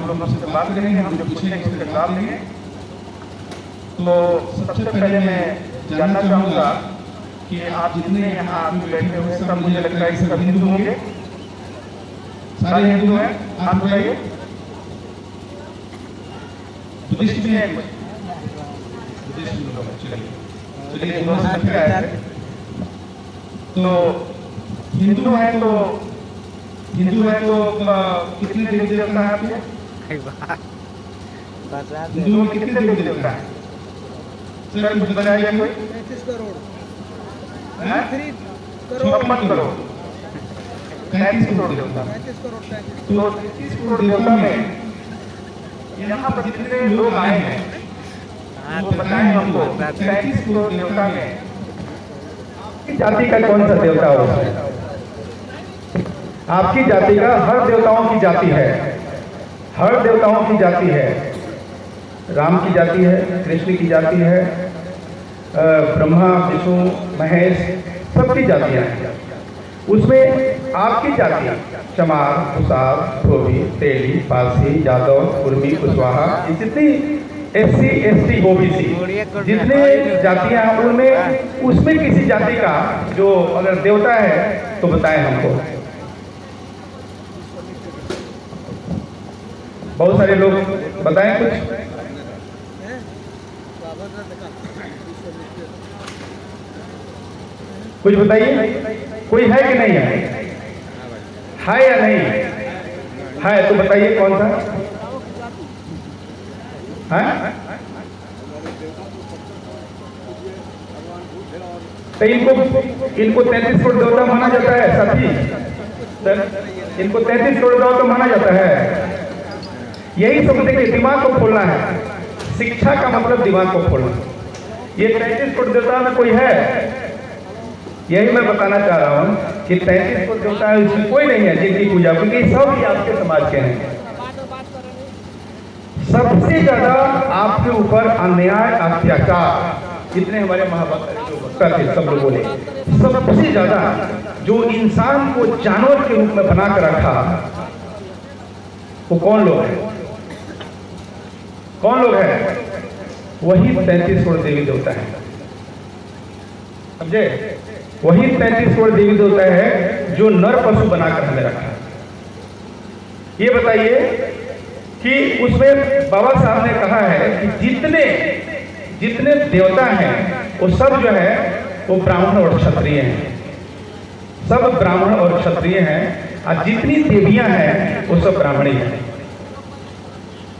लोग उससे बात करेंगे, हम जो पूछेंगे उसके जवाब देंगे। तो सबसे पहले मैं जानना चाहूँगा कि आप जितने यहाँ आके बैठे हुए हैं सब मुझे लगता है कि सब हिंदू होंगे, सारे हिंदू हैं। आप बताइए बुद्धिस्ट भी हैं? बुद्धिस्ट भी लोग, चलिए दोनों से अच्छा है। तो हिंदू है तो कितने देवी देवता है आपके? हिंदू में कितने देवी देवता है सर? कुछ बताइए कोई। 35 करोड़। मत करो। 35 करोड़ देवता। 35 करोड़। तो 35 करोड़ देवता में यहाँ पर जितने लोग आए हैं वो बताएं हमको। 35 करोड़ देवता में जाति का कौन सा देवता होता है? आपकी जाति का हर देवताओं की जाति है, हर देवताओं की जाति है। राम की जाति है, कृष्ण की जाति है, ब्रह्मा विष्णु महेश सबकी जातियां हैं। उसमें आपकी जाति चमार, कुसार, धोबी, तेली, पारसी, यादव, कुर्मी, कुशवाहा, जितनी SC, ST, OBC जितने जातियां हैं उनमें उसमें किसी जाति का जो अगर देवता है तो बताएं हमको। बहुत सारे लोग बताएं कुछ बताइए। कोई है कि नहीं है या नहीं है? तो बताइए कौन सा है? तो इनको 33 करोड़ देवता माना जाता है साथी सर, इनको 33 करोड़ देवता माना जाता है। यही सब देखिए, दिमाग को खोलना है। शिक्षा का मतलब दिमाग को खोलना। ये 33 करोड़ देवता में कोई है? यही मैं बताना चाह रहा हूँ कि 33 करोड़ देवता इसमें कोई नहीं है जिनकी पूजा, क्योंकि सब ही आपके समाज के हैं। सबसे ज्यादा आपके ऊपर अन्याय अत्याचार जितने हमारे महाभारत थे सब लोगों ने, सबसे ज्यादा जो इंसान को जानवर के रूप में बना कर रखा वो कौन लोग है? कौन लोग है? वही 33 करोड़ देवी देवता है। समझे? वही 33 करोड़ देवी देवता है जो नर पशु बनाकर हमें रखा। ये बताइए कि उसमें बाबा साहब ने कहा है कि जितने देवता हैं वो सब जो है वो ब्राह्मण और क्षत्रिय हैं, सब ब्राह्मण और क्षत्रिय हैं, और जितनी देवियां हैं वो सब ब्राह्मणी हैं।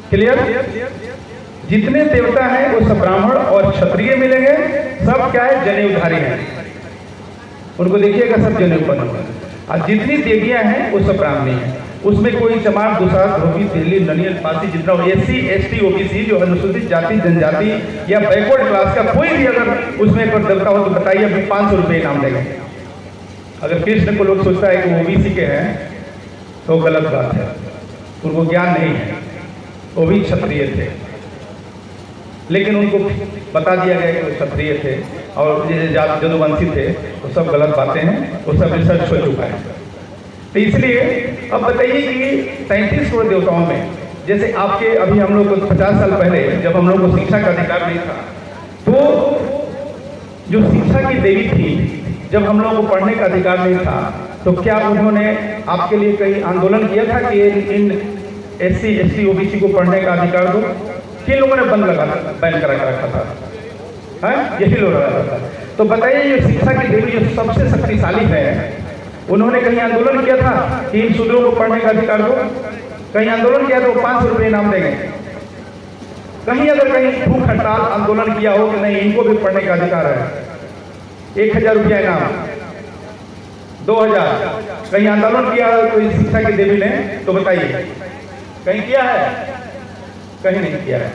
क्लियर? जितने देवता हैं वो सब ब्राह्मण और क्षत्रिय मिलेंगे। सब क्या है? जनेऊधारी हैं। उनको देखिएगा सब जनेऊ बना हुआ। और जितनी देवियां हैं वो सब ब्राह्मणी हैं। उसमें कोई चमार, दुसार, धोबी, तेली, ननियल, पासी, जितना SC, ST, OBC जो अनुसूचित जाति जनजाति या बैकवर्ड क्लास का कोई भी अगर उसमें कोई देवता हो तो बताइए, अभी 500 रुपये इनाम देंगे। अगर कृष्ण को लोग सोचता है कि वो OBC के हैं तो गलत बात है, उनको ज्ञान नहीं है। वो भी क्षत्रिय थे, लेकिन उनको बता दिया गया कि वो क्षत्रिय थे और जदुवंशी थे। वो सब गलत बातें हैं, वो सब रिसर्च हो चुका है। तो इसलिए अब बताइए कि 33 करोड़ देवताओं में, जैसे आपके अभी हम लोग को 50 साल पहले जब हम लोग को शिक्षा का अधिकार नहीं था, तो जो शिक्षा की देवी थी, जब हम लोगों को पढ़ने का अधिकार नहीं था, तो क्या उन्होंने आपके लिए कहीं आंदोलन किया था कि इन SC, ST, OBC को पढ़ने का अधिकार दो? किन लोगों ने बैन करा रखा था? यही लोग रखा था। तो बताइए, ये शिक्षा की देवी जो सबसे शक्तिशाली है, उन्होंने कहीं आंदोलन किया था कि इन शूद्रों को पढ़ने का अधिकार दो? कहीं आंदोलन किया तो 500 रुपये इनाम देंगे। कहीं अगर कहीं भूख हड़ताल आंदोलन किया हो कि नहीं इनको भी पढ़ने का अधिकार है, 1000 रुपया इनाम, 2000, कहीं आंदोलन किया हो कोई शिक्षा की देवी ने तो बताइए, कहीं किया है? कहीं नहीं किया है।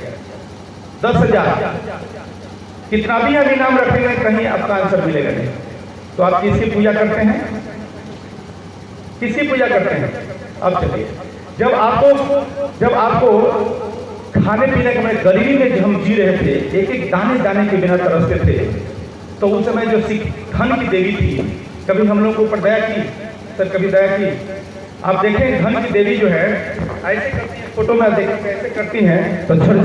10,000, कितना भी हम इनाम रखेंगे कहीं आपका आंसर मिलेगा नहीं। तो आप किसकी पूजा करते हैं? किसकी पूजा करते हैं? अब चलिए, जब आपको खाने पीने के में गरीबी में हम जी रहे थे, एक एक दाने दाने के बिना तरसते थे, तो उस समय जो धन की देवी थी, कभी हम लोग को ऊपर दया की? सर कभी दया की? आप देखें धन की देवी जो है ऐसे करती है, फोटो में देखो कैसे करती हैं तो झर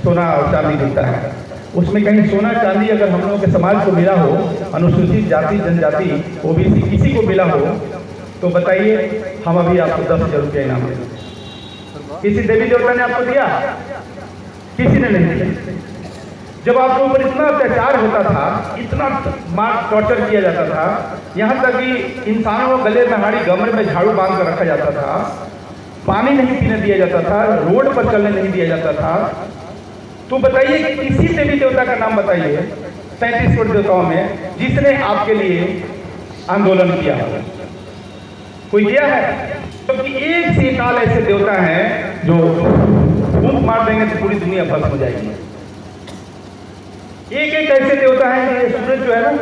सोना और चांदी दिखता है। उसमें कहीं सोना चांदी अगर हम लोगों के समाज को मिला हो, अनुसूचित जाति जनजाति ओबीसी किसी को मिला हो, तो बताइए हम अभी आपको 10,000 रुपया इनाम देंगे। किसी देवी देवता ने आपको दिया? किसी ने नहीं दिया। जब आपके ऊपर इतना अत्याचार होता था, इतना मार टॉर्चर किया जाता था, यहाँ तक कि इंसानों को गले में हाड़ी गमर में झाड़ू बांध कर रखा जाता था, पानी नहीं पीने दिया जाता था, रोड पर चलने नहीं दिया जाता था, तो बताइए किसी देवी देवता का नाम बताइए 37 करोड़ देवताओं में जिसने आपके लिए आंदोलन किया? कोई किया है? क्योंकि एक से काल ऐसे देवता हैं जो फूंक मार देंगे तो पूरी दुनिया भस्म हो जाएगी। एक एक ऐसे देवता हैं कि सूरज जो है ना,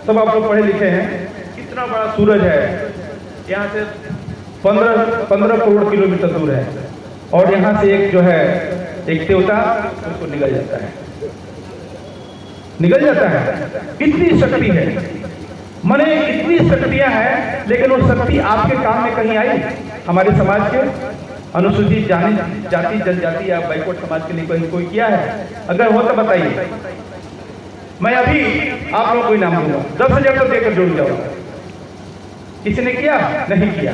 सब आप लोग पढ़े लिखे हैं, कितना बड़ा सूरज है, यहाँ से 15 करोड़ किलोमीटर दूर है, और यहाँ से एक जो है एक देवता उसको निकल जाता है। कितनी शक्ति है, मने इतनी शक्तियां हैं, लेकिन वो शक्ति आपके काम में कहीं आई? हमारे समाज के अनुसूचित जाति जनजाति या बैकवर्ड समाज के लिए कहीं कोई किया है? अगर हो तो बताइए। मैं अभी आप लोगों को इनाम दूंगा, 10,000 तो देकर जुड़ जाऊंगा। किसी ने किया? नहीं किया।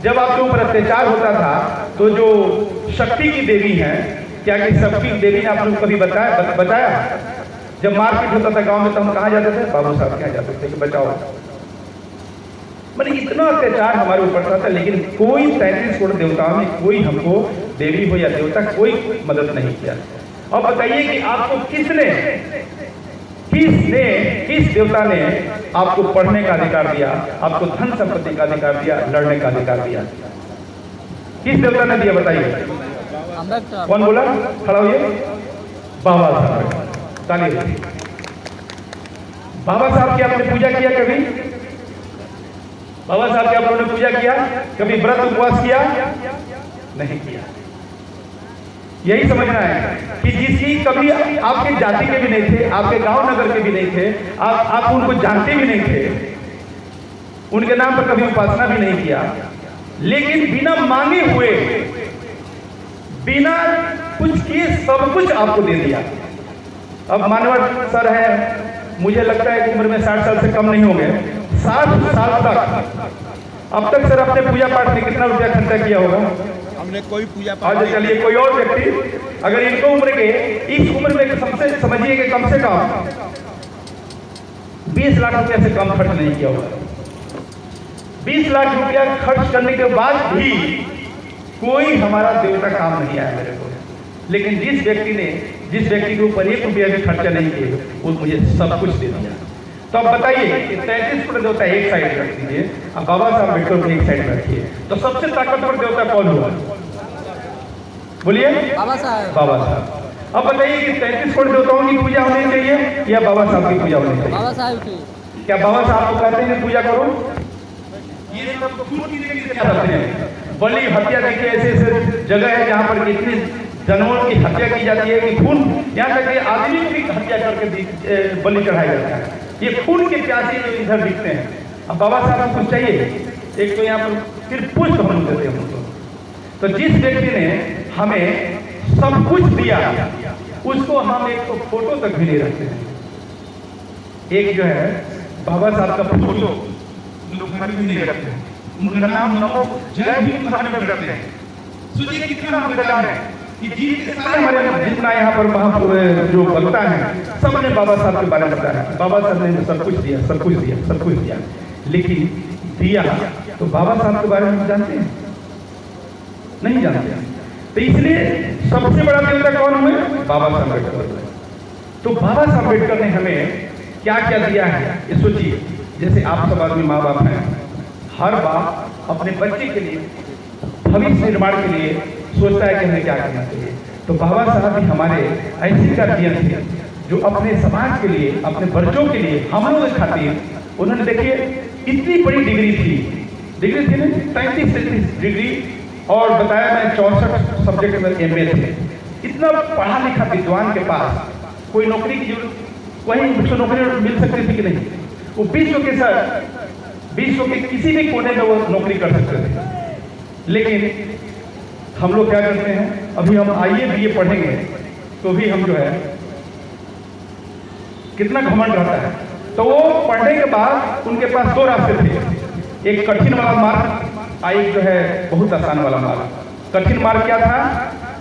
जब आपके ऊपर अत्याचार होता था तो जो शक्ति की देवी हैं, क्या कि शक्ति की देवी ने आप लोग कभी बताया? जब मारपीट होता था गांव में तो हम कहाँ जाते थे? बाबू साहब के यहाँ जाते थे कि बचाओ। मैंने इतना अत्याचार हमारे ऊपर था, लेकिन कोई 33 करोड़ देवताओं में कोई हमको देवी हो या देवता कोई मदद नहीं किया। अब बताइए कि आपको किस देवता ने आपको पढ़ने का अधिकार दिया, आपको धन संपत्ति का अधिकार दिया, लड़ने का अधिकार दिया? किस देवता ने दिया बताइए? कौन बोला? खड़ा होइए। बाबा साहब। ताली बजाइए। बाबा साहब की आपने पूजा किया कभी? बाबा साहब की आप लोगों ने पूजा किया? कभी व्रत उपवास किया? नहीं किया। यही समझना है कि जिसकी कभी आपके जाति के भी नहीं थे, आपके गांव नगर के भी नहीं थे, आप उनको जानते भी नहीं थे, उनके नाम पर कभी उपासना भी नहीं किया, लेकिन बिना मांगे हुए, बिना कुछ किए सब कुछ आपको दे दिया। अब मानवर सर है, मुझे लगता है कि उम्र में 60 साल से कम नहीं होंगे, 60 साल तक अब तक सर अपने पूजा पाठ में कितना रुपया खर्चा किया होगा? हमने कोई पूजा पाठ। चलिए कोई और व्यक्ति अगर इनको उम्र के इस उम्र में सबसे समझिए कि कम से कम 20 लाख रुपया से कम खर्च नहीं किया होगा। 20 लाख रुपया खर्च करने के बाद भी कोई हमारा देवता काम नहीं आया मेरे को। लेकिन जिस व्यक्ति के ऊपर 1 रुपया भी खर्चा नहीं किए, वो मुझे सब कुछ दे दिया। तो अब बताइए कि 33 करोड़ देवता एक साइड रख दीजिए, अब बाबा साहब अम्बेडकर को एक साइड में रखिए, तो सबसे ताकतवर देवता कौन हुआ? बोलिए। बाबा साहब। अब बताइए कि 33 करोड़ देवताओं की पूजा होनी चाहिए या बाबा साहब की पूजा होनी चाहिए? बाबा साहब की। क्या बाबा साहब को कहते हैं पूजा करो? ये सब खून की करते हैं। बलि हत्या देखिए, ऐसे जगह है जहाँ पर कितनी जानवरों की हत्या की जाती है कि खून, यहाँ तक कि आदमी की हत्या करके बलि चढ़ाया जाता है। ये खून के प्यासे जो इधर दिखते हैं। अब बाबा साहब को कुछ चाहिए? एक तो यहाँ पर सिर्फ पुष्प हम देते हैं उनको। तो जिस व्यक्ति ने हमें सब कुछ दिया, उसको हम एक तो फोटो तक भी नहीं रखते हैं। एक जो है बाबा साहब का फोटो लोग घर भी नहीं रखते हैं, उनका नाम नमो जय भीम में रखते हैं। सोचिए कितना मजेदार है कि जितना यहाँ पर जो बनता है सबने बाबा साहब के बारे में बताया। बाबा साहब ने सब कुछ दिया, लेकिन दिया तो बाबा साहब के बारे में जानते हैं? नहीं जानते। तो इसलिए सबसे बड़ा देवता कौन हुए? बाबा साहब अम्बेडकर। तो बाबा साहब अम्बेडकर ने हमें क्या क्या दिया है ये सोचिए। जैसे आप सब आदमी माँ बाप हैं, हर बाप अपने बच्चे के लिए भविष्य निर्माण के लिए सोचता है कि हमें क्या करना चाहिए। तो बाबा साहब भी हमारे ऐसे गार्जियन थे जो अपने समाज के लिए, अपने बच्चों के लिए, हम लोगों के खातिर उन्होंने देखिए इतनी बड़ी डिग्री थी ना, 33 डिग्री, और बताया मैं 64 सब्जेक्ट में MA थे। इतना पढ़ा लिखा विद्वान के पास कोई नौकरी की जरूरत, वहीं उसको नौकरी मिल सकती थी कि नहीं? वो विश्व के किसी भी कोने में वो नौकरी कर सकते थे। लेकिन हम लोग क्या करते हैं, अभी हम IAS BA पढ़ेंगे तो भी हम जो है कितना घमंड रहता है। तो वो पढ़ने के बाद उनके पास दो रास्ते थे, एक कठिन वाला मार्ग और एक जो है बहुत आसान वाला मार्ग। कठिन मार्ग क्या था?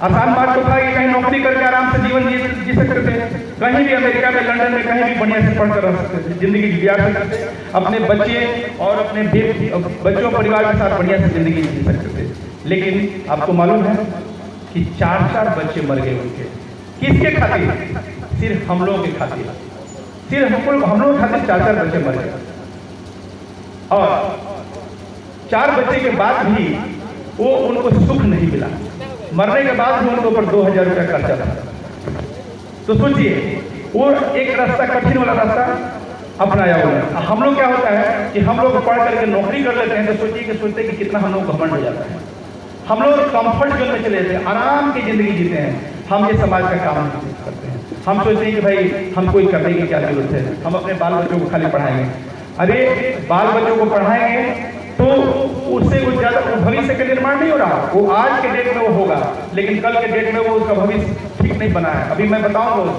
आसान मार्ग तो था कि कहीं नौकरी करके आराम से जीवन जी सकते थे, कहीं भी अमेरिका में, लंदन में कहीं भी बढ़िया से पढ़कर रह सकते थे, जिंदगी गुजार सकते थे, अपने बच्चे और अपने बच्चों परिवार के साथ बढ़िया से जिंदगी जी सकते थे। लेकिन आपको मालूम है कि 4 बच्चे मर गए उनके। किसके खातिर? सिर्फ हम लोगों के खातिर, सिर्फ हम लोग खातिर 4 बच्चे मर गए। और 4 बच्चे के बाद भी वो उनको सुख नहीं मिला, मरने के बाद भी उनके ऊपर 2000 रुपया खर्चा था। तो सोचिए, वो एक रास्ता कठिन वाला रास्ता अपनाया हुआ। हम लोग क्या होता है कि हम लोग पढ़ करके नौकरी कर लेते हैं तो सोचते हैं कि कितना हम लोग घमंड हो जाता है। हम लोग कंफर्ट जोन में चले जाते हैं, आराम की जिंदगी जीते हैं। हम ये समाज का काम नहीं करते हैं। हम सोचते हैं कि भाई हम कोई करने की क्या जरूरत है, हम अपने बाल बच्चों को खाली पढ़ाएंगे। अरे बाल बच्चों को पढ़ाएंगे तो उससे कुछ ज्यादा भविष्य का निर्माण नहीं हो रहा। वो आज के डेट में वो होगा, लेकिन कल के डेट में वो उसका भविष्य ठीक नहीं बना है। अभी मैं बताऊंगा।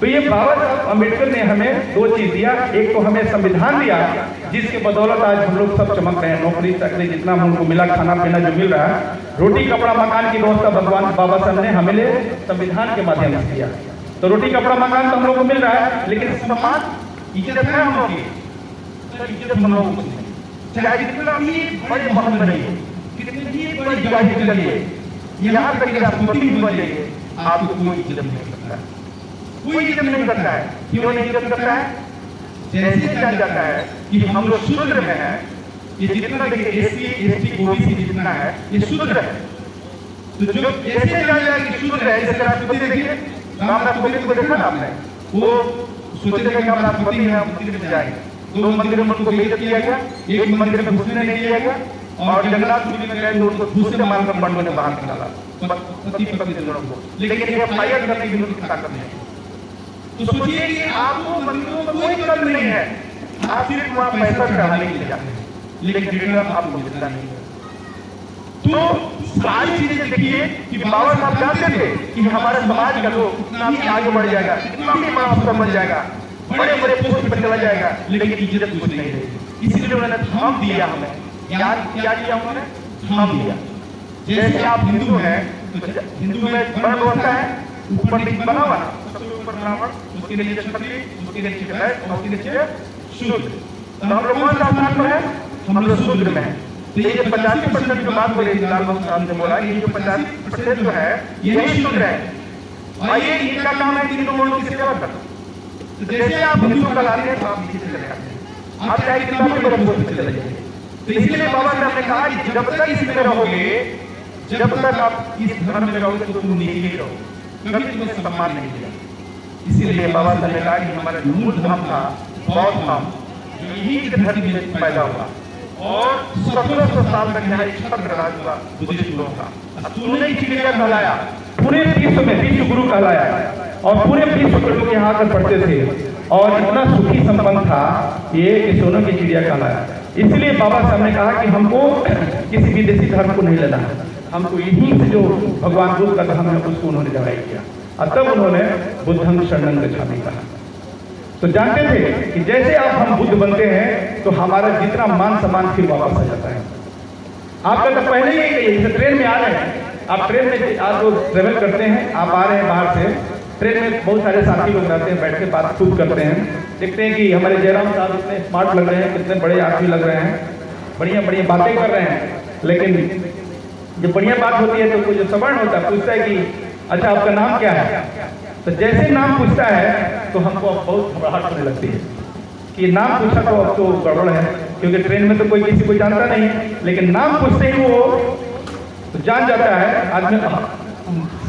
तो ये बाबा साहब अम्बेडकर ने हमें 2 चीज दिया। एक तो हमें संविधान दिया, जिसके बदौलत आज हम लोग सब चमक रहे हैं, नौकरी चाकरी जितना हमको मिला, खाना पीना जो मिल रहा है, रोटी कपड़ा मकान की व्यवस्था भगवान बाबा साहब ने हमें संविधान के माध्यम से दिया। तो रोटी कपड़ा मकान तो हम लोग को मिल रहा है, लेकिन समाज इज्जत है हम लोग की, इज्जत हम लोग को चाहे कितना भी बड़े महल बनिए, कितनी भी बड़ी दिवाली चलिए, यहाँ तक कि आप छोटी भी बनिए, आपको कोई इज्जत नहीं करता है, कोई इज्जत नहीं करता है। क्यों नहीं इज्जत करता है? जैसे जान जाता है कि हम लोग शूद्र में हैं, ये जितना देखिए SC ST OBC जितना है ये शूद्र है। तो जो जैसे जान जाए कि शूद्र है, जैसे राष्ट्रपति देखिए, रामनाथ कोविंद को देखा ना आपने, वो सोचते थे कि हम राष्ट्रपति हैं, हम मंदिर में जाएंगे। 2 मंदिरों में उनको बेइज्जत किया गया, एक मंदिर में घुसने नहीं दिया गया, और जगन्नाथ पुरी में गए तो उनको घुस से मारकर मंडलों ने बाहर निकाला, पति पत्नी दोनों को। लेकिन FIR करने की उनकी ताकत नहीं। तो सोचिए कि आपको मंदिरों में कोई कम नहीं है, आप सिर्फ वहां पैसा चढ़ाने के लिए जाते हैं, लेकिन रिटर्न आपको मिलता नहीं है। तो सारी चीजें देखिए कि बाबा साहब जानते थे कि हमारे समाज का लोग इतना भी आगे बढ़ जाएगा, इतना भी महान बन जाएगा, बड़े बड़े पोस्ट पर चला जाएगा, लेकिन इज्जत कुछ नहीं रहेगी। इसलिए उन्होंने थम दिया हमें। क्या दिया उन्होंने? थम दिया। जैसे आप हिंदू हैं तो हिंदू में वर्ण होता है, ऊपर लिखा बना हुआ, सबसे ऊपर ब्राह्मण, उसके नीचे क्षत्रिय, उसके नीचे वैश्य और उसके नीचे शूद्र। तो हम लोग कौन सा स्थान पर है? हम लोग शूद्र में है। तो ये 85% जो बात बोले लाल बाबू साहब ने बोला, ये जो 85% जो है यही शूद्र है। और ये इनका काम है कि हिंदू लोगों की सेवा करना। तो जैसे आप हिंदू का लाते हैं तो आप नीचे चले जाते हैं, आप चाहे कितना भी बड़ा पोस्ट पे चले जाइए। तो इसलिए बाबा साहब ने कहा कि जब तक इसी में रहोगे, जब तक आप इस धर्म में रहोगे तो तुम नीचे ही रहोगे, कभी तुम्हें सम्मान नहीं मिलेगा। इसीलिए बाबा साहब ने कहा कि हमारा जो मूल धर्म था बौद्ध धर्म, यही की धरती में पैदा हुआ और 1700 साल तक यहाँ छत्र राज हुआ बुद्धिस्ट लोगों का। तूने ही चिड़िया कहलाया, पूरे विश्व में विश्व गुरु कहलाया, और पूरे विश्व के लोग यहाँ आकर पढ़ते थे, और इतना सुखी संपन्न था ये कि सोने की चिड़िया कहलाया। इसलिए बाबा साहब ने कहा कि हमको किसी विदेशी धर्म को नहीं लेना, हमको यहीं से जो भगवान बुद्ध का धर्म है उसको उन्होंने जगाई किया। और तब उन्होंने बुद्धं शरणं गच्छामि कहा। तो जानते थे कि जैसे आप हम बुद्ध बनते हैं तो हमारा जितना मान सम्मान फिर वापस आ जाता है। आपका तो पहले ही जैसे ट्रेन में आ रहे हैं, आप ट्रेन में आप लोग ट्रेवल करते हैं, आप आ रहे हैं बाहर से, ट्रेन में बहुत सारे साथी लोग रहते हैं, बैठ के बात खूब करते हैं, देखते हैं कि हमारे जयराम साहब इतने स्मार्ट लग रहे हैं, कितने बड़े आदमी लग रहे हैं, बढ़िया बढ़िया बातें कर रहे हैं। लेकिन जब बढ़िया बात होती है तो कोई जो सवर्ण होता है पूछता है कि अच्छा आपका नाम क्या है। तो जैसे नाम पूछता है तो हमको अब बहुत घबराहट होने लगती है कि नाम पूछा तो अब तो गड़बड़ है, क्योंकि ट्रेन में तो कोई किसी को जानता नहीं, लेकिन नाम पूछते ही वो तो जान जाता है। आदमी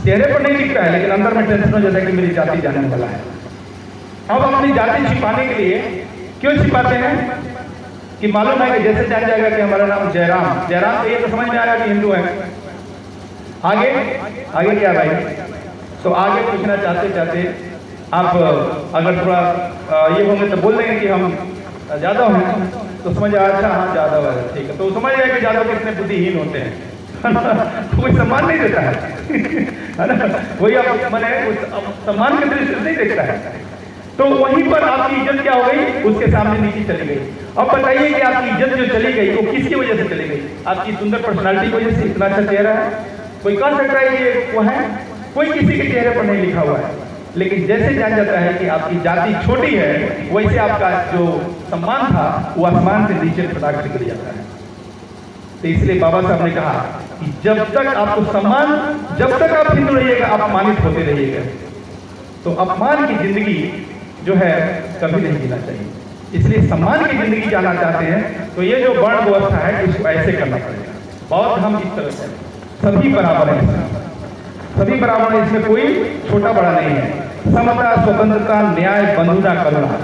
चेहरे पर नहीं दिखता है, लेकिन अंदर में टेंशन हो जाता है कि मेरी जाति जानने वाला है। अब अपनी जाति छिपाने के लिए क्यों छिपाते हैं कि मालूम है कि जैसे जान जाएगा कि हमारा नाम जयराम, जयराम ये तो समझ में आया कि हिंदू है। आगे आगे क्या भाई? तो आगे पूछना चाहते चाहते आप अगर थोड़ा ये होंगे तो बोल देंगे कि हम यादव हैं, तो समझ आया अच्छा हाँ यादव है, ठीक है। तो समझ आया कि यादव कितने बुद्धिहीन होते हैं। कोई सम्मान नहीं देता है ना, वही आप मैंने सम्मान की दृष्टि से नहीं देखता है। तो वहीं पर आपकी इज्जत क्या हो गई, उसके सामने नीचे चली गई। अब बताइए कि आपकी इज्जत जो चली गई वो किसकी वजह से चली गई? आपकी सुंदर पर्सनालिटी की वजह से? इतना अच्छा चेहरा है, कोई कह सकता है कि ये वो है? कोई किसी के चेहरे पर नहीं लिखा हुआ है। लेकिन जैसे जान जाता है कि आपकी जाति छोटी है, वैसे आपका जो सम्मान था वो आसमान से नीचे फटाक से गिर जाता है। तो इसलिए बाबा साहब ने कहा कि जब तक आपको सम्मान, जब तक आप हिंदू रहिएगा, आप अपमानित होते रहिएगा। तो अपमान की जिंदगी जो है कभी नहीं जीना चाहिए। इसलिए सम्मान की जिंदगी जाना चाहते हैं तो ये जो वर्ण व्यवस्था है इसको ऐसे करना पड़ेगा। बौद्ध हम इस तरह से सभी बराबर हैं, सभी बराबर हैं, इसमें कोई छोटा बड़ा नहीं है। समता, स्वतंत्रता, न्याय, बंधुता, करुणा,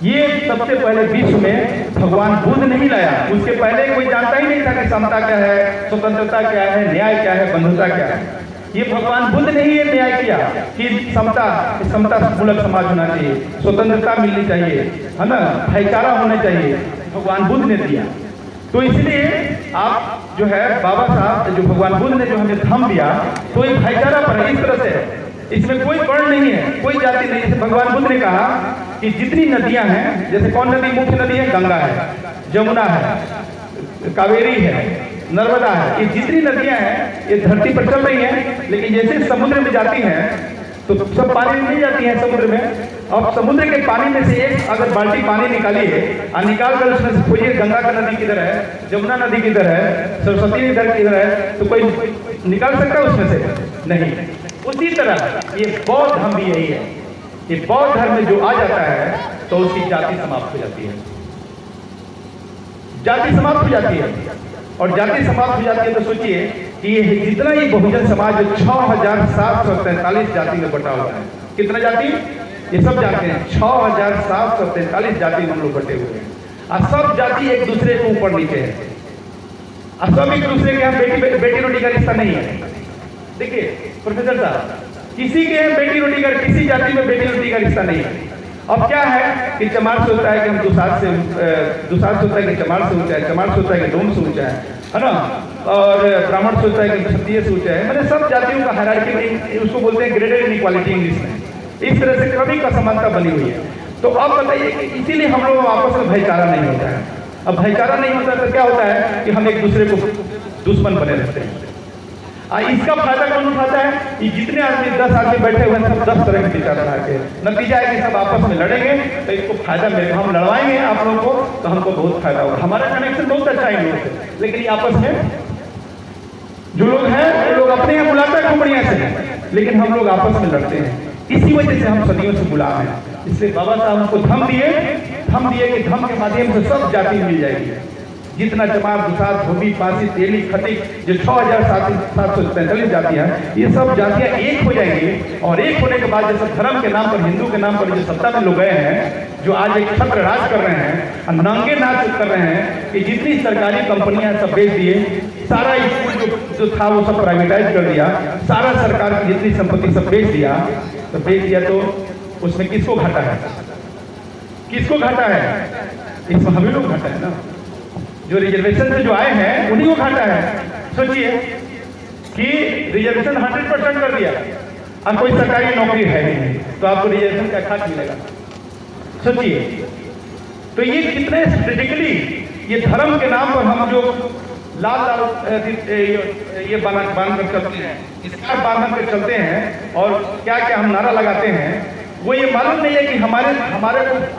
ये सबसे पहले विश्व में भगवान बुद्ध नहीं लाया। उसके पहले कोई जानता ही नहीं था कि समता क्या है, स्वतंत्रता क्या है, न्याय क्या है, बंधुता क्या है। ये भगवान बुद्ध ने ही ये न्याय किया कि समता मूलक समाज होना चाहिए, स्वतंत्रता मिलनी चाहिए, है ना, भाईचारा होना चाहिए, भगवान बुद्ध ने दिया। तो इसलिए आप जो है बाबा साहब जो भगवान बुद्ध ने जो हमें धम्म दिया, तो ये भाईचारा पर है। इस तरह से इसमें कोई वर्ण नहीं है, कोई जाति नहीं है। भगवान बुद्ध ने कहा कि जितनी नदियां हैं, जैसे कौन नदी मुख्य नदी है? गंगा है, जमुना है, कावेरी है, नर्मदा है, ये जितनी नदियां हैं ये धरती पर चल रही हैं। लेकिन जैसे समुद्र में जाती हैं तो सब पानी में नहीं जाती हैं समुद्र में। अब समुद्र के पानी में से एक अगर बाल्टी पानी निकालिए और निकाल कर उसमें से खोजिए गंगा का नदी किधर है, जमुना नदी किधर है, सरस्वती नदी किधर है, तो कोई निकाल सकता है उसमें से? नहीं। उसी तरह ये बौद्ध धर्म भी यही है। ये बौद्ध धर्म में जो आ जाता है तो उसकी जाति समाप्त हो जाती है, जाति समाप्त हो जाती है। और जाति समाप्त हो जाती है तो सोचिए कि ये जितना ही बहुजन समाज 6743 जाति में बटा हुआ है। कितना जाति? ये सब जानते हैं 6743 जाति में हम लोग बटे हुए हैं। और सब जाति एक दूसरे के ऊपर नीचे है, और सब एक दूसरे के यहाँ बेटी रोटी का रिश्ता नहीं है। देखिए प्रोफेसर साहब, किसी के यहाँ बेटी रोटी का, किसी जाति में बेटी रोटी का रिश्ता नहीं है। अब क्या है कि चमार से होता है कि हम दुसाध से होता है कि चमार से ऊंचा है, चमार से होता है कि डोम से ऊंचा है ना, और ब्राह्मण से होता है कि क्षत्रिय से ऊंचा है। मतलब सब जातियों का हायरार्की में, उसको बोलते हैं ग्रेडेड इनइक्वालिटी इंग्लिश में। इस तरह से कभी का समानता बनी हुई है। तो अब बताइए कि इसीलिए हम लोग आपस में भाईचारा नहीं होता है। अब भाईचारा नहीं होता तो क्या होता है कि हम एक दूसरे को दुश्मन बने रहते हैं। इसका फायदा कौन उठाता है? ये जितने आदमी 10 आदमी बैठे हुए हैं सब 10 तरह के विचारधारा के, नतीजा है कि सब आपस में लड़ेंगे तो इसको फायदा मिलेगा। हम लड़वाएंगे आप लोगों को तो हमको बहुत फायदा होगा, हमारा कनेक्शन बहुत अच्छा है लोगों से। लेकिन ये आपस में जो लोग हैं वो लोग अपने यहाँ बुलाते हैं खूब बढ़िया से, लेकिन हम लोग आपस में लड़ते हैं। इसी वजह से हम सदियों से गुलाम हैं। इसलिए बाबा साहब हमको धम्म दिए कि धम्म के माध्यम से सब जाति मिल जाएगी। जितना चमार, दुसाध, धोबी, पासी, तेली, खटिक, जो 6743 जातियां, ये सब जातियां एक हो जाएंगी। और एक होने के बाद जैसे धर्म के नाम पर, हिंदू के नाम पर जो सत्ता में लोग गए हैं, जो आज एक छत्र राज कर रहे हैं और नंगे नाच कर रहे हैं कि जितनी सरकारी कंपनियां सब बेच दिए, सारा स्कूल जो था वो सब प्राइवेटाइज कर दिया, सारा सरकार की जितनी संपत्ति सब बेच दिया। तो उसमें किसको घाटा है? किसको घाटा है? इसमें हमें लोग घाटा है ना, जो रिजर्वेशन से जो आए हैं उन्हीं को घाटा है। सोचिए कि रिजर्वेशन 100% कर दिया और कोई सरकारी नौकरी है नहीं, तो आपको रिजर्वेशन का खास मिलेगा। सोचिए तो ये कितने स्ट्रेटेजिकली ये धर्म के नाम पर हम जो लाल ये बांध कर चलते हैं, स्कार्फ बांध कर चलते हैं और क्या क्या हम नारा लगाते हैं, वो ये मालूम नहीं है कि हमारे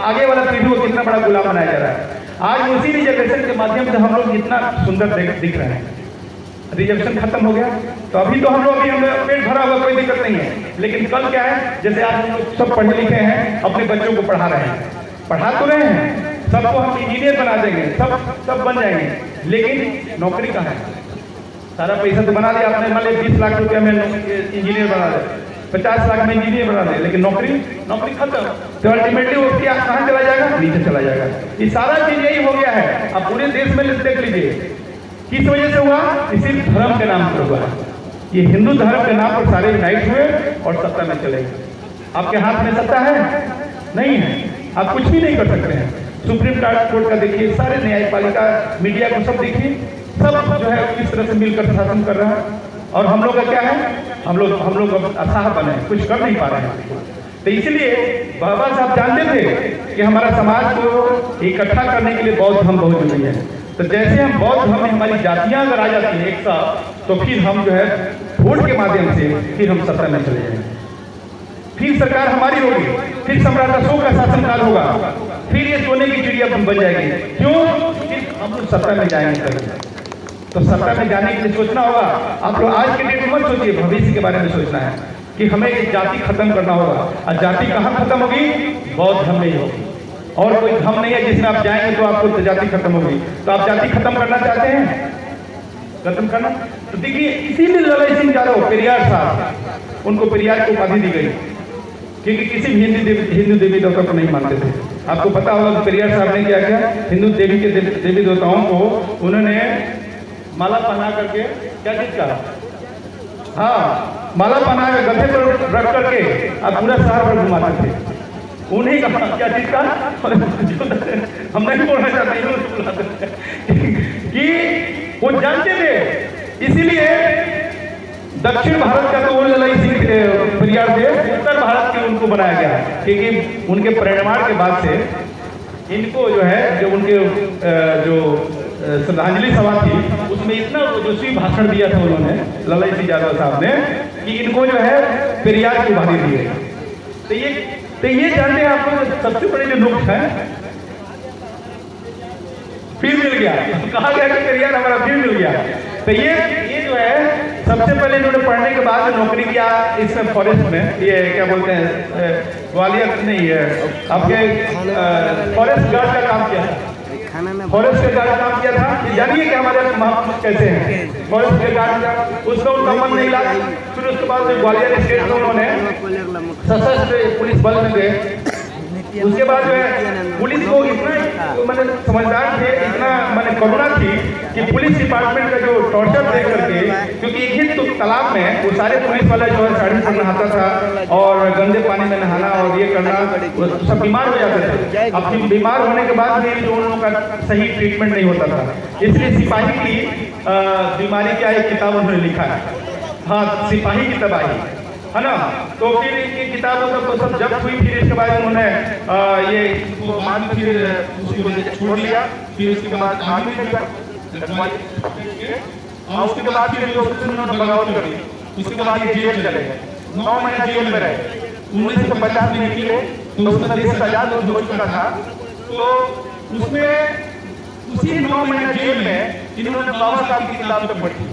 आगे वाला पीढ़ी को कितना बड़ा गुलाम बनाया जा रहा है। आज उसी रिजर्वेशन के माध्यम से हम लोग इतना सुंदर दिख रहे हैं। रिजर्वेशन खत्म हो गया तो अभी तो हम लोग पेट भरा हुआ, कोई दिक्कत नहीं है। लेकिन कल क्या है, जैसे आज हम लोग सब पढ़े लिखे हैं, अपने बच्चों को पढ़ा रहे हैं, पढ़ा तो रहे हैं, सबको हम इंजीनियर बना देंगे, सब बन जाएंगे, लेकिन नौकरी कहाँ है? सारा पैसा तो बना दिया आपने, मान लीजिए 20 लाख रुपया में इंजीनियर बना दे, 50 लाख में इंजीनियर बना दे, लेकिन नौकरी खत्म। तो अल्टीमेटली वो क्या कहाँ चला जाएगा? नीचे चला जाएगा। ये सारा चीज यही हो गया है। अब पूरे देश में देख लीजिए किस वजह से हुआ? इसी धर्म के नाम पर हुआ। ये हिंदू धर्म के नाम पर सारे यूनाइट हुए और सत्ता में चले गए। आपके हाथ में सत्ता है? नहीं है, आप कुछ भी नहीं कर सकते हैं। सुप्रीम कोर्ट का देखिए, सारे न्यायपालिका, मीडिया को सब देखिए, सब जो है किस तरह से मिलकर शासन कर रहा है, और हम लोग का क्या है, हम लोग अब असहाय बने, कुछ कर नहीं पा रहे हैं। तो इसलिए बाबा साहब जानते थे कि हमारा समाज को इकट्ठा करने के लिए बौद्ध धर्म बहुत जरूरी है। तो जैसे हम बौद्ध धर्म में हमारी जातियां अगर आ जाती हैं एक साथ, तो फिर हम जो है वोट के माध्यम से फिर हम सत्ता में चले जाएंगे, फिर सरकार हमारी होगी, फिर सम्राट अशोक का शासनकाल होगा, फिर ये सोने की चिड़िया बन जाएगी। क्यों? फिर हम लोग सत्ता में जाएंगे। तो सत्ता में जाने के लिए सोचना होगा। आप लोग आज के डेट में मत सोचिए, भविष्य के बारे में सोचना है कि हमें ये जाति खत्म करना होगा। और जाति कहाँ खत्म होगी? बौद्ध धर्म में ही होगी। और कोई धर्म नहीं है जिसमें आप जाएंगे तो आपको जाति खत्म होगी। तो आप जाति खत्म करना चाहते हैं, खत्म करना? तो देखिए, इसीलिए ललन सिंह यादव पेरियार साहब, उनको पेरियार की उपाधि दी गई, क्योंकि किसी भी हिंदू देवी देवता को नहीं मानते थे। आपको पता होगा पेरियार साहब ने क्या किया, हिंदू देवी के देवी देवताओं को उन्होंने माला पहना करके, क्या चीज का, हाँ, माला पहना के गधे पर रख करके अब पूरा शहर पर घुमाते थे। उन्हीं का क्या चीज का, हम नहीं बोलना चाहते कि वो जानते थे। इसीलिए दक्षिण भारत का तो वो ललन सिंह पेरियार थे, उत्तर भारत के उनको बनाया गया, क्योंकि उनके परिनिर्वाण के बाद से इनको जो है, जो उनके जो श्रद्धांजलि सभा थी, उसमें इतना ओजस्वी भाषण दिया था उन्होंने, ललन सिंह यादव साहब ने, कि इनको जो है पेरियार की उपाधि दी है। तो ये जानते हैं आपको, सबसे बड़े जो नुक्स है, फिर मिल गया, कहा गया कि पेरियार हमारा फिर मिल गया। तो ये जो है, सबसे पहले इन्होंने पढ़ने के बाद नौकरी किया इस फॉरेस्ट में, ये क्या बोलते हैं, ग्वालियर नहीं है, आपके फॉरेस्ट गार्ड का काम किया था, फॉरेस्ट के गार्ड काम किया था। जानिए कि हमारे महापुरुष कैसे हैं, फॉरेस्ट के गार्ड का, उसका उनका मन नहीं लगा। फिर उसके बाद ग्वालियर स्टेट में उन्होंने सशस्त्र पुलिस बल में गए। उसके बाद जो है पुलिस को इतना मैंने समझदार थे, इतना मैंने करुणा थी कि पुलिस डिपार्टमेंट का जो टॉर्चर देख करके, क्योंकि एक ही तो तालाब में वो सारे पुलिस वाला जो है साड़ी पर नहाता था और गंदे पानी में नहाना और ये करना, सब बीमार हो जाते थे। अब बीमार होने के बाद भी जो उन लोगों का सही ट्रीटमेंट नहीं होता था, इसलिए सिपाही की बीमारी का एक किताब उन्होंने लिखा है, हाँ, सिपाही की तबाही, है ना। तो फिर इनकी किताबों को सब जब्त हुई। फिर इसके बाद उन्होंने ये फिर छोड़ लिया। फिर उसके बाद आर्मी में उसके बाद फिर उन्होंने बगावत कर दी। उसके बाद ये जेल चले गए, 9 महीना जेल में रहे। 1950 में निकले तो उसमें देश आजाद हो चुका था। तो उसमें उसी 9 महीना जेल में इन्होंने बाबा साहब की किताब तो पढ़ी,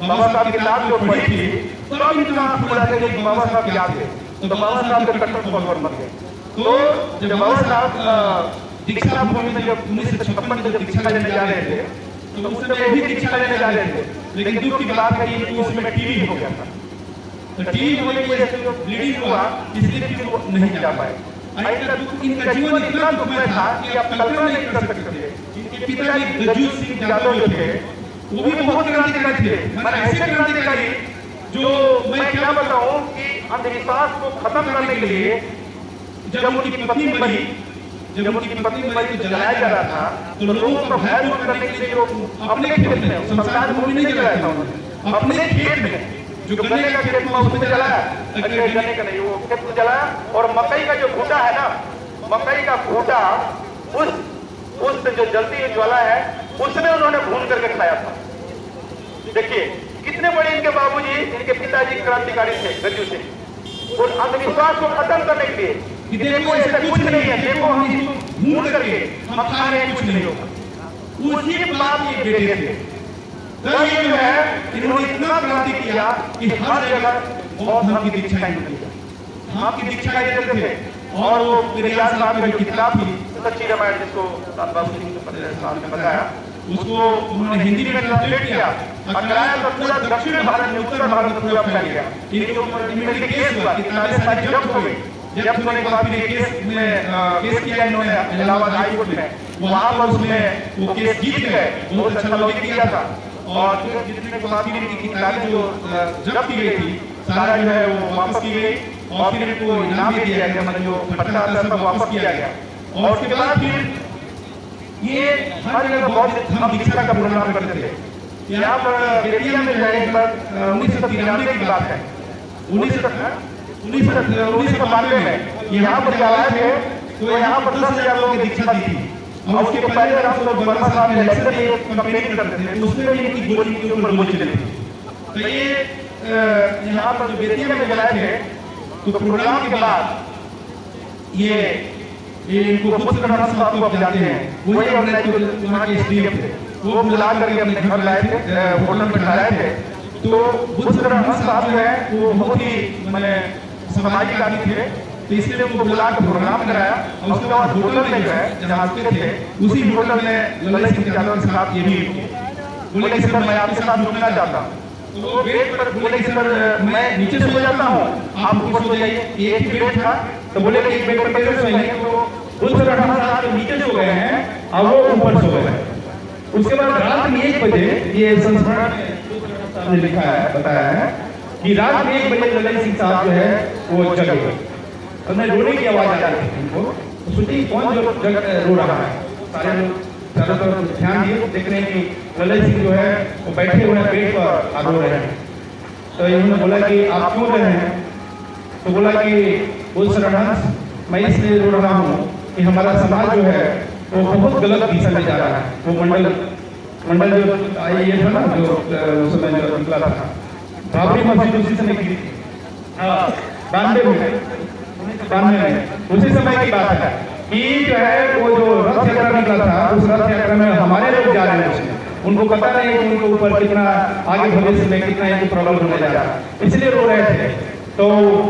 बाबा साहब की किताब जो पढ़ी थी, तो अब इनका खुला था कि बाबा साहब क्या थे। तो बाबा साहब के कट्टर फॉलोअर बन गए। तो जब बाबा साहब दीक्षा भूमि में जब 1956 में जब दीक्षा लेने जा रहे थे, तो उस समय भी दीक्षा लेने जा रहे थे, लेकिन दुख की बात है कि उसमें टीबी हो गया था। तो टीबी होने की वजह से जो ब्लीडिंग हुआ, इसलिए फिर वो नहीं जा पाए। इनका जीवन इतना दुखमय था कि आप कल्पना नहीं कर सकते। इनके पिताजी गज्जू सिंह यादव जो थे, वो भी बहुत क्रांतिकारी थे, मैंने ऐसे क्रांतिकारी जो मैं क्या बताऊं कि अंधविश्वास को खत्म करने के लिए जब उनकी पत्नी मरी, तो जलाया जा रहा था, तो लोगों को भय दूर करने के लिए अपने खेत में, संसार भूमि नहीं जलाया था उन्होंने, अपने खेत में जो गन्ने का खेत था उसमें जलाया, गन्ने का नहीं, वो खेत में जलाया। और मकई का जो भूटा है ना, मकई का भूटा, उस जो जलती हुई ज्वाला है, उसमें उन्होंने भून करके खाया था। देखिए कितने बड़े इनके बाबूजी, इनके पिताजी क्रांतिकारी थे, गज्जू सिंह। और अंधविश्वास को खत्म करने के लिए कि देखो ऐसा कुछ नहीं है, देखो हम इसको भून करके हम खा रहे हैं, कुछ नहीं होगा, उसी बात के बेटे थे। तो ये जो है इन्होंने इतना क्रांति किया कि हर जगह बौद्ध धर्म की दीक्षा दी, आपकी दीक्षा देते थे। और वो पेरियार साहब की किताब थी सच्ची रामायण, जिसको बाबू सिंह साहब ने बताया, उसको उन्होंने हिंदी में ट्रांसलेट किया और कराया, तो पूरा दक्षिण भारत में, उत्तर भारत में पूरा फैल गया। इनके ऊपर इनमें केस हुआ, किताबें सारी जब्त हो गई। जब्त होने के बाद फिर केस किया इन्होंने इलाहाबाद हाई कोर्ट में, वहां पर उसमें वो केस जीत गए, बहुत अच्छा लॉबिंग किया था। और फिर जीतने के बाद फिर इनकी किताबें जो जब्त की गई थी, सारा जो है वो वापस की गई और फिर इनको इनाम भी दिया गया, मतलब जो पट्टा था सब वापस किया गया। और उसके बाद फिर ये हर जगह बहुत हम दीक्षा का प्रोग्राम करते थे। यहाँ पर बेतिया में जो है 1993 की बात है, 1992 में यहाँ पर आए थे, तो यहाँ पर 10,000 लोगों की दीक्षा दी थी। और उसके पहले रामस्वरूप वर्मा साहब ने इलेक्शन में कैंपेनिंग करते थे, तो उसमें भी इनकी गोली के ऊपर गोली चली थी। तो ये यहाँ पर बेतिया में जलाए थे, तो प्रोग्राम के बाद ये इनको बुद्ध राणा साहब को आप जानते हैं, वही हमने वहाँ के एसडीएम थे, वो बुला करके अपने घर लाए थे, होटल में ठहराए थे। तो बुद्ध राणा साहब जो है वो बहुत ही मैंने सामाजिक आदमी थे, तो इसलिए उनको बुला कर प्रोग्राम कराया। और उसके बाद होटल में जो है जहाँ थे उसी होटल में ललित सिंह यादव साहब ये भी बोले कि सर मैं आपके साथ रुकना चाहता हूँ। तो बेड पर बोले कि सर मैं नीचे सो जाता हूँ, आप ऊपर सो जाइए। एक ही बेड था, तो बोले कि एक बेड पर कैसे सोएंगे, तो बुद्ध राणा साहब नीचे सो गए हैं और वो ऊपर सो गए। उसके बाद रात में 1 बजे ये संस्मरण ने लिखा है, बताया है कि रात में 1 बजे ललित सिंह साहब जो है वो जग गए। उन्हें रोने की आवाज आ रही थी उनको, तो सोचिए कौन जो जग रो रहा है। सारे लोग चारों तरफ ध्यान दिए, देख रहे हैं कि ललित सिंह जो है वो बैठे हुए हैं पेट पर रो रहे हैं। तो इन्होंने बोला कि आप क्यों रहे हैं, तो बोला कि बुद्ध शरणहंस मैं इसलिए रो रहा हूँ कि हमारा समाज जो है वो बहुत गलत दिशा में जा रहा है। वो मंडल जो ये था ना, जो उस समय जो निकला था, बाबरी मस्जिद उसी समय की 92 में उसी समय की बात है कि जो है वो जो रथ यात्रा निकला था, उस रथ यात्रा में हमारे लोग जा रहे हैं उसमें, उनको पता नहीं कि उनके ऊपर कितना आगे भविष्य में कितना इनको प्रॉब्लम होने जा रहा है, इसलिए रो रहे थे। तो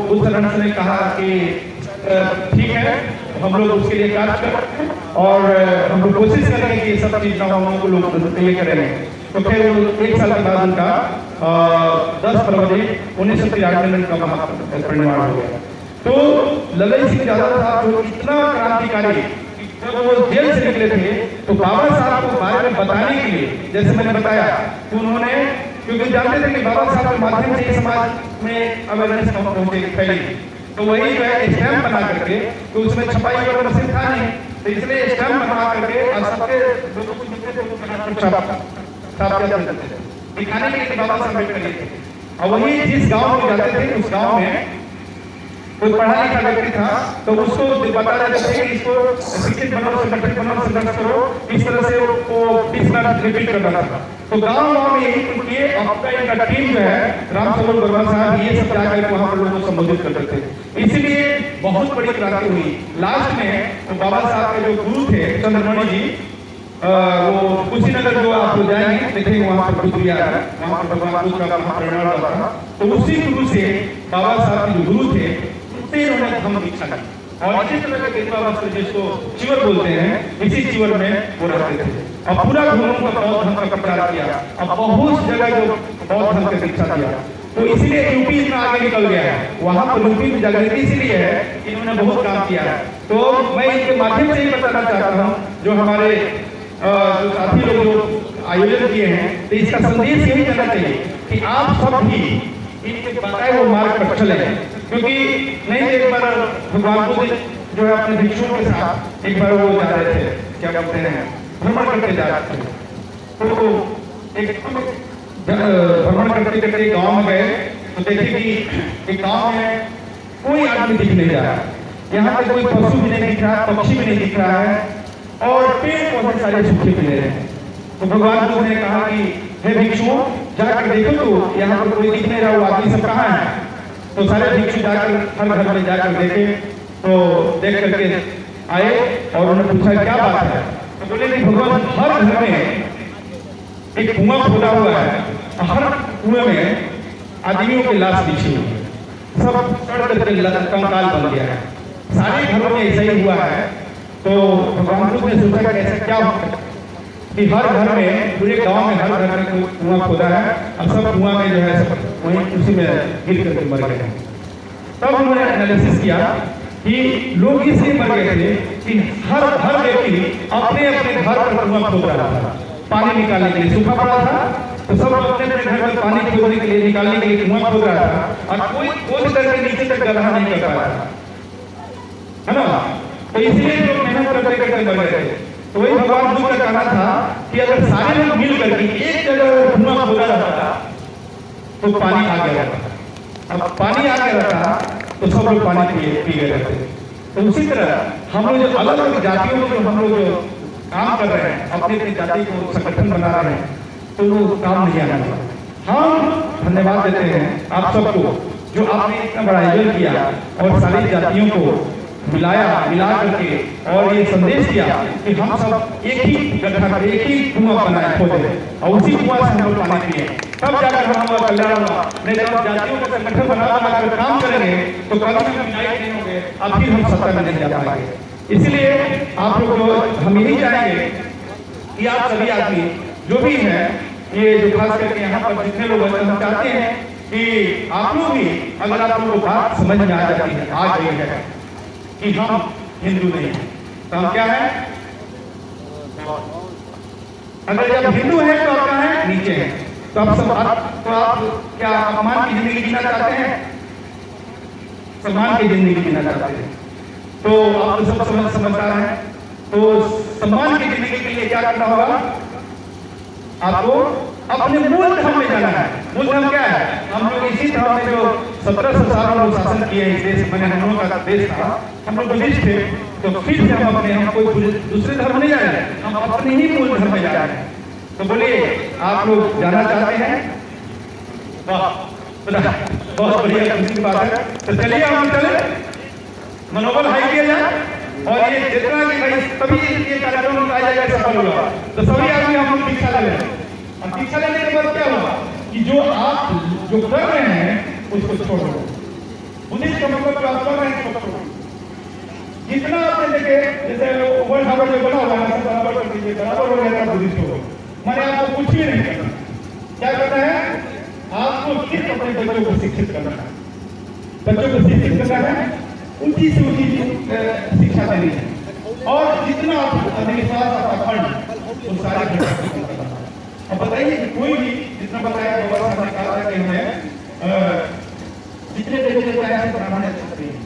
बुद्ध शरणहंस ने कहा कि ठीक है, हम लोग उसके लिए कार्य करें और हम लोग कोशिश करेंगे कि सब चीज ना हम लोग क्लियर करेंगे। तो फिर 1 साल के बाद उनका 10 फरवरी 1993 में उनका परिनिर्वाण हो गया। तो ललित सिंह यादव साहब जो इतना क्रांतिकारी, जब वो जेल से निकले थे तो बाबा साहब को बारे में बताने के लिए, जैसे मैंने बताया कि उन्होंने, क्योंकि जानते थे कि बाबा साहब के माध्यम से समाज में अवेयरनेस फैली, तो वही जो है स्टैम्प बना करके, तो उसमें छपाई वाला मशीन था नहीं, तो इसलिए स्टैम्प बना करके और सबके दिखाने के लिए बाबा साहब बैठ थे। और वही जिस गांव में जाते थे उस गांव में कोई पढ़ा लिखा व्यक्ति था, तो उसको बता देते थे कि इसको शिक्षित बनो, संगठित बनो, संघर्ष करो, इस तरह से वो 20 बार रिपीट करना था। तो गांव में यही उनकी आपका इनका टीम जो है रामस्वरूप वर्मा साहब ये सब जाकर वहां पर लोगों को संबोधित करते थे, इसलिए बहुत बड़ी क्रांति हुई। लास्ट में तो बाबा साहब के जो गुरु थे चंद्रमणि जी, वो कुशीनगर जो आप जाएंगे देखेंगे वहां पर बुद्ध विहार है, वहां पर भगवान बुद्ध का परिनिर्वाण हुआ था। तो उसी गुरु से बाबा साहब के जो गुरु थे उससे उन्होंने धम्म दीक्षा ली, और इसी तरह के गेरुआ वस्त्र जिसको चिवर बोलते हैं, इसी चिवर में वो रहते थे। अब पूरा घूमों का बौद्ध धर्म का प्रचार किया, अब बहुत जगह जो बौद्ध धर्म का दीक्षा दिया। तो इसलिए यूपी इतना आगे निकल गया है, वहां पर यूपी में जागृति इसलिए है, इन्होंने बहुत काम किया है। तो मैं इनके माध्यम से ही बताना चाहता हूँ, जो हमारे जो साथी लोग जो आयोजन किए हैं, तो इसका संदेश यही जाना चाहिए कि आप सब भी इनके बताए हुए मार्ग पर चले, क्योंकि नहीं एक बार भगवान बुद्ध जो है अपने भिक्षुओं के साथ एक बार वो जा रहे थे, क्या कहते हैं, भ्रमण करके जा रहे थे। तो एक भ्रमण करते करते गांव में गए, तो देखे कि एक गांव में कोई आदमी दिख नहीं रहा, यहाँ पे कोई पशु भी नहीं दिख रहा, पक्षी भी नहीं दिख रहा है, और पेड़ पौधे सारे सूखे मिले हैं। तो भगवान बुद्ध ने कहा कि हे भिक्षुओं, जाकर देखो तो यहाँ पर कोई दिख नहीं रहा, वो आदमी सब कहाँ है। तो सारे भिक्षु जाकर हर घर में जाकर देखे, तो देख करके आए और उन्होंने पूछा क्या बात है। तो बोले कि भगवान हर घर में एक कुआं खोदा हुआ है, हर कुएं में आदमियों की लाश बिछी हुई है, सब सड़ करके कंकाल बन गया है, सारे घरों में ऐसा ही हुआ है। तो भगवान बुद्ध ने सोचा कि ऐसा क्या होता है कि हर घर में, पूरे गांव में हर घर में कोई कुआं खोदा है, अब सब कुआं में जो है सब वहीं उसी में गिर करके मर गए हैं। तब उन्होंने एनालिसिस किया कि लोग इसलिए मर गए थे कि हर व्यक्ति अपने अपने घर पर कुआं खोद रहा था, पानी निकालने के लिए सूखा पड़ा था, तो सब अपने अपने घर में पानी खोदने के लिए, निकालने के लिए कुआं खोद रहा था, और कोई खोद करके नीचे तक गड्ढा नहीं कर पाया था, है ना। तो इसलिए लोग मेहनत करते करते मर गए थे। तो वही भगवान बुद्ध का कहना था कि अगर सारे लोग मिल करके एक जगह धुआं खोला रहता तो पानी आ गया रहता। अब पानी आ गया रहता तो सब लोग पानी पी गए रहते। तो उसी तरह हम लोग जो अलग अलग जातियों में जो हम लोग जो काम कर रहे हैं, अपनी अपनी जाति को संगठन बना रहे हैं, तो वो काम नहीं आने वाला। हम धन्यवाद देते हैं आप सबको जो आपने इतना बड़ा आयोजन किया और सारी जातियों को मिला करके और ये संदेश दिया कि हम सब एक ही गड्ढा एक ही कुआं बनाए खोदे और उसी कुआं से हम लोग पानी पिए, तब जाकर हमारा कल्याण होगा। नहीं तो जातियों का संगठन बनाकर काम करेंगे तो कभी भी न्याय नहीं होंगे, अब फिर हम सत्ता में नहीं जा पाएंगे। इसलिए आप लोग हम यही चाहेंगे कि आप सभी आदमी जो भी हैं, ये जो खास करके यहाँ पर जितने लोग हैं, हम चाहते हैं कि आप लोग भी अगर आप लोगों को बात समझ में आ जाती है, आ गई है कि हम हिंदू नहीं हैं तो हम क्या है, अगर जब हिंदू है तो आप क्या है, नीचे हैं। तो आप क्या सम्मान की जिंदगी जीना चाहते हैं, सम्मान की जिंदगी जीना चाहते हैं तो आप सब समझदार हैं। तो सम्मान की जिंदगी के लिए क्या करना होगा, आपको अपने मूल धर्म में जाना है। मूल धर्म क्या है, हम लोग इसी धर्म में जो 1700 साल हम लोग शासन किए इस देश में, हम लोग का देश था, हम लोग बुद्धिस्ट थे, तो फिर से हम कोई दूसरे धर्म नहीं जा रहे हैं, हम अपने ही मूल धर्म में जा रहे हैं। तो बोलिए आप लोग जाना चाहते हैं, बहुत बढ़िया खुशी की बात है। तो चलिए हम चले, मनोबल हाई किया जाए और ये जितना कि भाई तभी ये कार्यक्रम आ जाएगा, सफल होगा। तो सभी आदमी हम लोग दीक्षा ले लें और दीक्षा लेने के बाद क्या होगा कि जो आप जो कर रहे हैं उसको छोड़ दो। बुद्धिस्ट का मतलब जो आप कर रहे हैं उसको छोड़ो। जितना आपने देखे जैसे वर्ल्ड हार्बर जो बना हुआ है बराबर कर दीजिए, बराबर हो गया बुद्धिस्ट को, मैंने आपको कुछ भी नहीं करना। क्या करना है, आपको सिर्फ अपने बच्चों को शिक्षित करना है, बच्चों को शिक्षित करना है, ऊंची से ऊंची शिक्षा देनी है और जितना अंधविश्वास आपका खंड उन सारे खंड। अब बताइए कि कोई भी जितना बताया बाबा साहब ने कहा था कि हमें जितने देशों में आया है ब्राह्मण सकते हैं।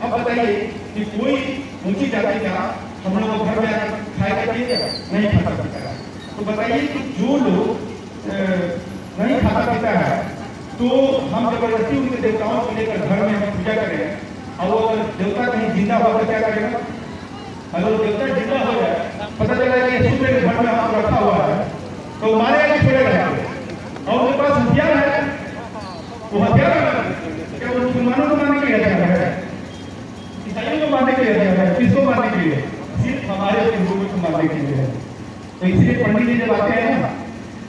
अब बताइए कि कोई ऊंची जाति का हम लोग घर में आकर खाएगा पिएगा, नहीं खा सकता। तो बताइए कि जो लोग नहीं खाता पीता है तो हम जबरदस्ती उनके देवताओं को लेकर घर में हम पूजा करें और वो अगर देवता कहीं जिंदा होगा क्या करेगा, अगर देवता जिंदा हो जाए पता चला कि सूर्य के घर में आपको रखा हुआ है तो मारेगा कि छोड़ेगा, और उनके पास हथियार है, वो हथियार क्या वो मुसलमानों को मारने के लिए हथियार है, ईसाइयों को मारने के लिए हथियार है, किसको मारने के लिए, सिर्फ हमारे हिंदुओं को मारने के लिए है। तो इसलिए पंडित जी जब आते हैं ना,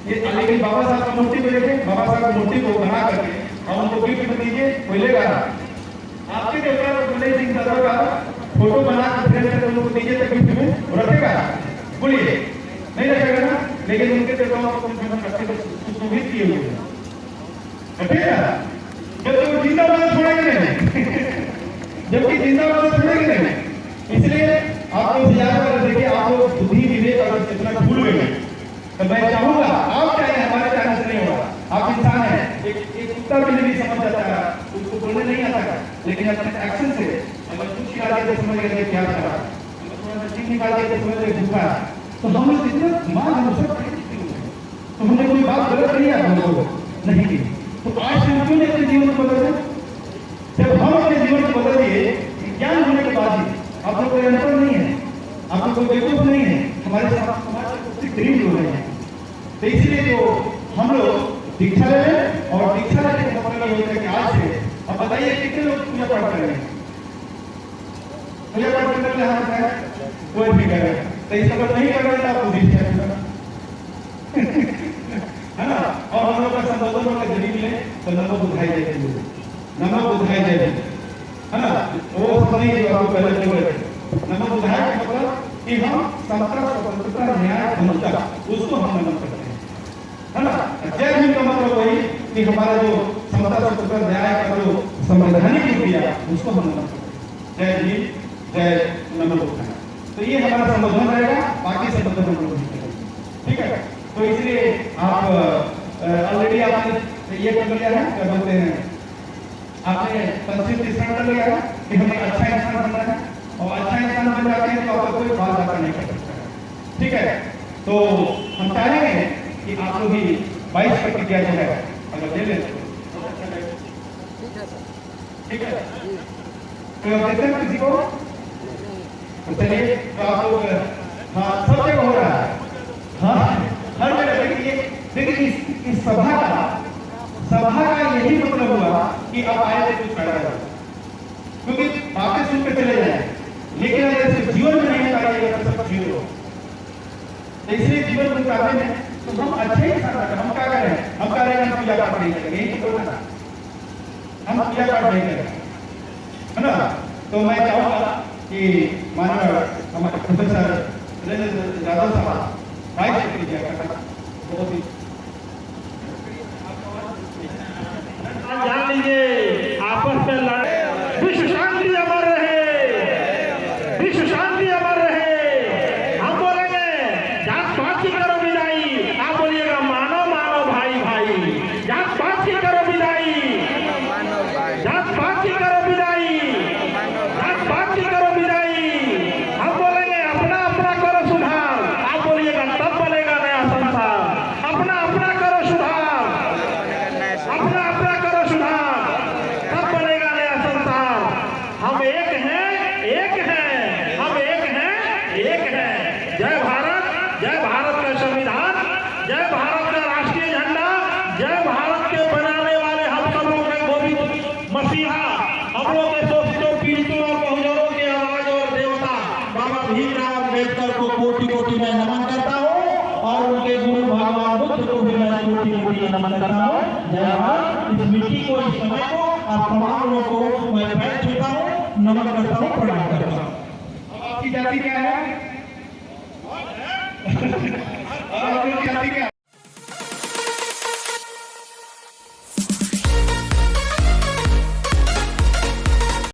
ये लेकिन बाबा साहब की मूर्ति को लेके, बाबा साहब की मूर्ति को बना करके और उनको गिफ्ट में दीजिए, कोई लेगा आपके देवता बल्ले सिंह दादा का फोटो बना कर फ्रेम करके उनको दीजिए तो गिफ्ट में वो रखेगा, बोलिए नहीं रखेगा ना। लेकिन उनके देवताओं को सुशोभित किए हुए हैं, रखेगा जब वो जिंदा वाला छोड़ेंगे नहीं जबकि जिंदा वाला छोड़ेंगे नहीं। इसलिए आपको याद कर देखिए, आप लोग बुद्धि विवेक और चेतना भूल गए। तो मैं चाहूंगा आप चाहे हमारे चाहने से नहीं होगा, आप इंसान है, एक कुत्ता भी नहीं समझ जाता है, उसको बोलने नहीं आता है, लेकिन अपने एक्शन से अगर कुछ निकाल दिया तो समझ गए क्या करा, थोड़ा सा चीज निकाल दिया तो समझ गए भूखा है। तो हम लोग इतना दिमाग हम सब तो हमने कोई बात गलत नहीं है हम लोग नहीं की। तो आज से क्यों नहीं अपने जीवन को बदल रहे, जब हम अपने जीवन को बदल दिए ज्ञान होने के बाद ही, आप लोग कोई अनपढ़ नहीं है, आप लोग कोई बेवकूफ नहीं है, हमारे साथ गरीब लोग हैं। तो इसलिए जो हम लोग दीक्षा ले लें और दीक्षा लेने का मतलब ये होता है कि आज से अब बताइए कितने लोग पूजा पाठ करेंगे, पूजा पाठ करने के लिए हाथ है कोई भी करे, तो इस तरह नहीं कर रहे आप बुद्धिस्ट है ना। और हम लोग का संबोधन होगा जब मिले तो नमो बुद्धाय जय, नमो बुद्धाय जय है ना, वो नहीं जो आपको पहले बोले नमो बुद्धाय का मतलब कि हम समता स्वतंत्रता न्याय समता उसको हम नमन करते हैं, है ना। जय हिंद का मतलब वही कि हमारा जो समता स्वतंत्रता न्याय का जो संवैधानिक रूप दिया उसको हम नमन करते हैं। जय हिंद जय नमो बुद्धाय। तो ये हमारा संबोधन रहेगा, बाकी संबोधन हम लोग ठीक है। तो इसलिए आप ऑलरेडी आपने ये कर लिया है, क्या बोलते हैं, आपने पंचित तीसरा कर लिया है कि हमें अच्छा इंसान बनना है और अच्छा इंसान बन जाते हैं तो आपको कोई बात नहीं कर सकता। ठीक है, तो हम चाहेंगे कि आप लोग भी 22 प्रतिज्ञा जो है अगर ले लें ठीक है। तो आप देखते हैं किसी को तो चलिए, तो आप लोग हाँ सब जगह हो रहा है, हाँ हर जगह देखिए इस सभा का यही मतलब हुआ कि अब आए थे कुछ पैदा हो, क्योंकि बातें सुनकर चले जाए, लेकिन अगर इसको जीवन में नहीं उतारिएगा तो सब जीरो। इसलिए जीवन में उतारने में तो हम अच्छे ही हम क्या करें, हम कह रहे हैं हम पूजा पाठ नहीं करेंगे, हम पूजा पाठ नहीं करेंगे, है ना। तो मैं चाहूँगा कि माननीय हमारे प्रोफेसर यादव साहब वाइस प्रेसिडेंट बहुत ही जान लीजिए आपस में लड़े, विश्व शांति अमर रहे, विश्व शांति अमर रहे। हम बोलेंगे जात पात की करो विदाई, आप बोलिएगा मानो मानो भाई भाई, जात पात की करो विदाई, जात पात की करो विदाई, जात पात की करो विदाई। हम बोलेंगे अपना अपना करो सुधार, आप बोलिएगा तब बनेगा नया संसार। अपना अपना करो सुधार, अपना अपना करो सुधार, तब बनेगा नया संसार। हम एक हैं, एक हैं, हम एक हैं, एक हैं। जय भारत, जय भारत का संविधान, जय भारत का राष्ट्रीय झंडा, जय भारत के बनाने वाले हम सब लोग के गोविंद मसीहा, हम लोग के शोषितों पीड़ितों और बहुजनों के आवाज और देवता बाबा भीमराव अम्बेडकर को कोटि कोटि में नमन करता हूँ, और उनके गुरु भगवान बुद्ध को भी मैं कोटि कोटि नमन करता हूँ। जय भारत। इस मिट्टी को, इस समय को, आप तमाम लोगों को मैं पैर छूता हूँ, नमन करता हूँ, प्रणाम करता हूँ। आपकी जाति क्या है? आपकी जाति क्या है?